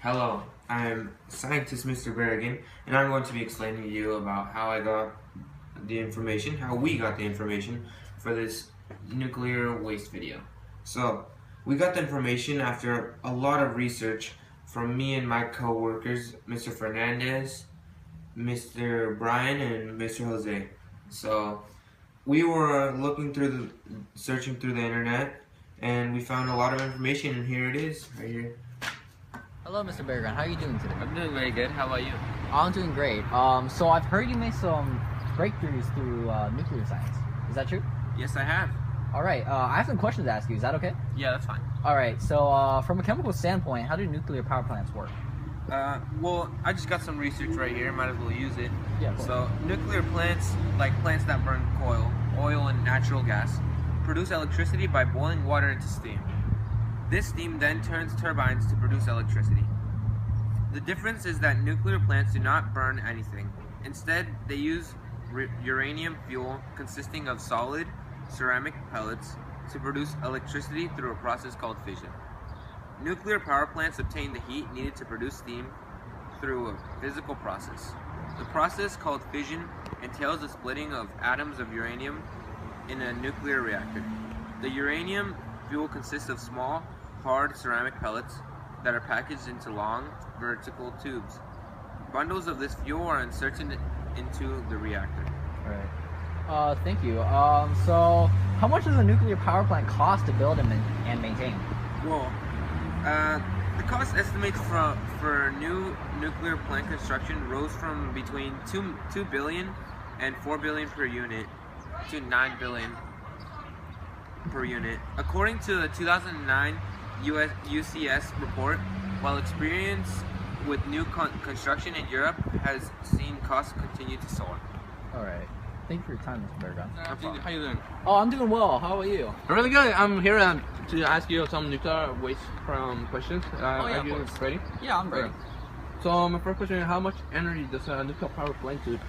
Hello, I'm scientist Mr. Berrigan, and I'm going to be explaining to you about how I got the information, how we got the information for this nuclear waste video. So, we got the information after a lot of research from me and my co-workers, Mr. Fernandez, Mr. Brian, and Mr. Jose. So, we were searching through the internet, and we found a lot of information, and here it is, right here. Hello, Mr. Berrigan. How are you doing today? I'm doing very good. How about you? I'm doing great. So I've heard you made some breakthroughs through nuclear science. Is that true? Yes, I have. All right. I have some questions to ask you. Is that okay? Yeah, that's fine. All right. So from a chemical standpoint, how do nuclear power plants work? Well, I just got some research right here. Might as well use it. Yeah. Cool. So, nuclear plants, like plants that burn oil, and natural gas, produce electricity by boiling water into steam. This steam then turns turbines to produce electricity. The difference is that nuclear plants do not burn anything. Instead, they use uranium fuel consisting of solid ceramic pellets to produce electricity through a process called fission. Nuclear power plants obtain the heat needed to produce steam through a physical process. The process, called fission, entails the splitting of atoms of uranium in a nuclear reactor. The uranium fuel consists of small, hard ceramic pellets that are packaged into long, vertical tubes. Bundles of this fuel are inserted into the reactor. All right. Thank you. So how much does a nuclear power plant cost to build and maintain? Well, the cost estimates for new nuclear plant construction rose from between 2 billion and 4 billion per unit to 9 billion per unit. According to the 2009 UCS report, while experience with new construction in Europe has seen costs continue to soar. All right. Thank you for your time, Mr. Berrigan. How you doing? Oh, I'm doing well. How are you? Really good. I'm here to ask you some nuclear waste questions. yeah, are you ready? Yeah, I'm ready. Okay. So my first question is, how much energy does a nuclear power plant to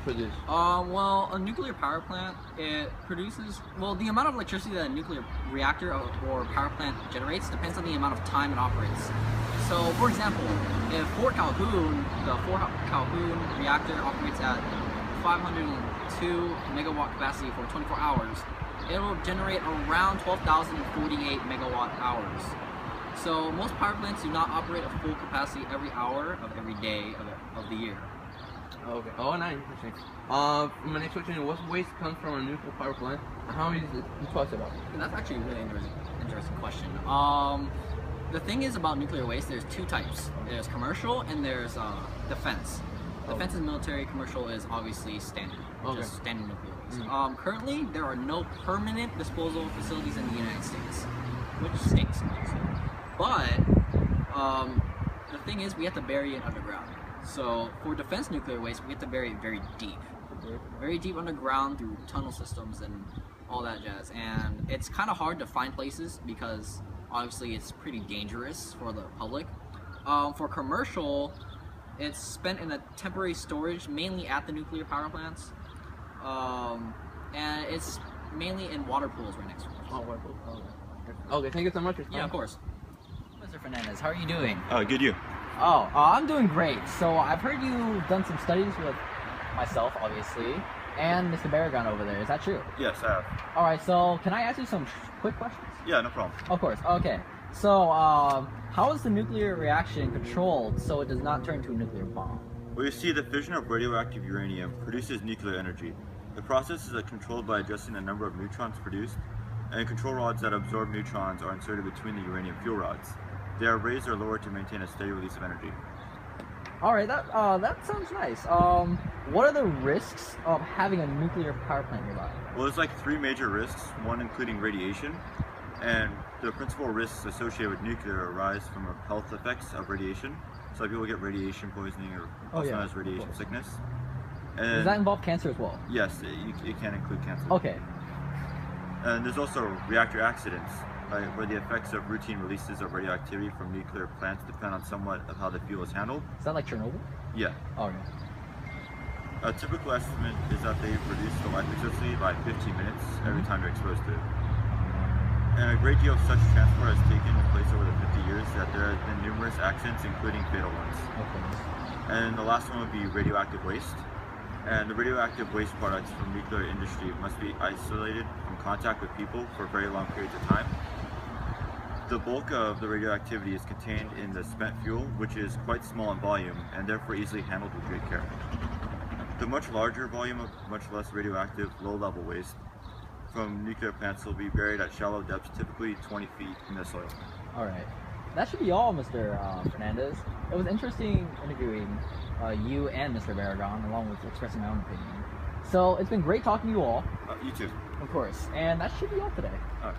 produce? Well, a nuclear power plant, it produces, well, the amount of electricity that a nuclear reactor or power plant generates depends on the amount of time it operates. So, for example, if Fort Calhoun, the Fort Calhoun reactor operates at 502 megawatt capacity for 24 hours, it will generate around 12,048 megawatt hours. So most power plants do not operate at full capacity every hour of every day of the year. Okay. Oh, nice. Interesting. My next question is, what waste comes from a nuclear power plant, and how is it disposed about? That's actually a really interesting question. The thing is about nuclear waste, there's two types. There's commercial and there's defense. Defense is military, commercial is obviously standard, just standard nuclear waste. Currently, there are no permanent disposal facilities in the United States, which stinks, honestly. But the thing is, we have to bury it underground. So for defense nuclear waste, we have to bury it very deep underground through tunnel systems and all that jazz. And it's kind of hard to find places because obviously it's pretty dangerous for the public. For commercial, it's spent in a temporary storage, mainly at the nuclear power plants, and it's mainly in water pools right next to it. Oh, water pools. Okay, thank you so much. Yeah, of course. Mr. Fernandez, how are you doing? Good, you. Oh, I'm doing great. So I've heard you've done some studies with myself, obviously, and Mr. Berrigan over there. Is that true? Yes, I have. All right. So can I ask you some quick questions? Yeah, no problem. Of course. Okay. So how is the nuclear reaction controlled so it does not turn to a nuclear bomb? Well, you see, the fission of radioactive uranium produces nuclear energy. The process is controlled by adjusting the number of neutrons produced, and control rods that absorb neutrons are inserted between the uranium fuel rods. They are raised or lowered to maintain a steady release of energy. All right, that sounds nice. What are the risks of having a nuclear power plant nearby? Well, there's like 3 major risks, one including radiation, and the principal risks associated with nuclear arise from the health effects of radiation. So people get radiation poisoning, or also known as radiation sickness. And does that involve cancer as well? Yes, it can include cancer. Okay. And there's also reactor accidents, where the effects of routine releases of radioactivity from nuclear plants depend on somewhat of how the fuel is handled. Is that like Chernobyl? Yeah. Oh, okay. A typical estimate is that they reduce the life expectancy by 15 minutes every time they're exposed to it. All right. And there's also reactor accidents, where the effects of routine releases of radioactivity from nuclear plants depend on somewhat of how the fuel is handled. A typical estimate is that they reduce the life expectancy by 15 minutes every time they're exposed to it. And a great deal of such transport has taken place over the 50 years that there have been numerous accidents, including fatal ones. And the last one would be radioactive waste. And the radioactive waste products from nuclear industry must be isolated from contact with people for very long periods of time. The bulk of the radioactivity is contained in the spent fuel, which is quite small in volume and therefore easily handled with great care. The much larger volume of much less radioactive low-level waste from nuclear plants will be buried at shallow depths, typically 20 feet in the soil. All right. That should be all, Mr. Fernandez. It was interesting interviewing you and Mr. Barragan, along with expressing my own opinion. So it's been great talking to you all. You too. Of course. And that should be all today. All right.